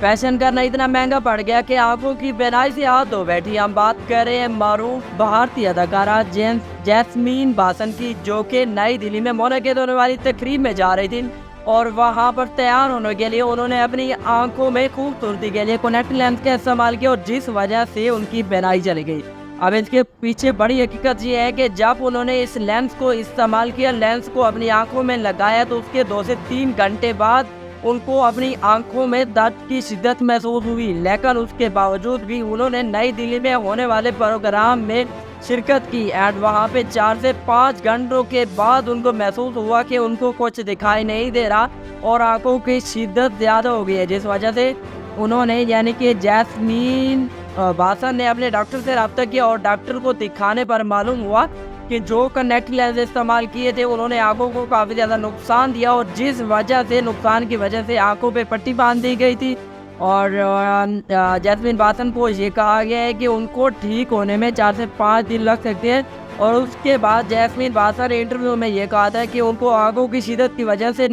Fashion करना इतना महंगा पड़ गया कि आंखों की बीनाई से हाथ धो बैठी। हम बात कर रहे हैं मारूफ भारतीय अदाकारा जैस्मीन बासन की, जो कि नई दिल्ली में मुनक्किद होने वाली तकरीब में जा रही थी और वहां पर तैयार होने के लिए उन्होंने अपनी आंखों में खूबसूरती के लिए कॉन्टैक्ट लेंस का इस्तेमाल किया और जिस वजह से उनकी बीनाई चली गई। अब इसके पीछे बड़ी हकीकत ये है कि जब उन्होंने इस लेंस को इस्तेमाल किया, लेंस को अपनी आंखों में लगाया, तो उसके 2 से 3 घंटे बाद उनको अपनी आंखों में दर्द की शिद्दत महसूस हुई। लेकिन उसके बावजूद भी उन्होंने नई दिल्ली में होने वाले प्रोग्राम में शिरकत की एंड वहां पे 4 से 5 घंटों के बाद उनको महसूस हुआ कि उनको कुछ दिखाई नहीं दे रहा और आंखों की शिद्दत ज़्यादा हो गई है, जिस वजह से उन्होंने यानी कि जैस्मीन बासन ने अपने डॉक्टर से रब्ता किया और डॉक्टर को दिखाने पर मालूम हुआ कि जो कनेक्ट लेंस इस्तेमाल किए थे उन्होंने आंखों को काफ़ी ज़्यादा नुकसान दिया और जिस वजह से नुकसान की वजह से आंखों पे पट्टी बांध दी गई थी। और जैस्मीन बासन को ये कहा गया है कि उनको ठीक होने में 4 से 5 दिन लग सकते हैं। और उसके बाद जैस्मीन बासन ने इंटरव्यू में ये कहा था कि उनको आंखों की शिद्दत की वजह से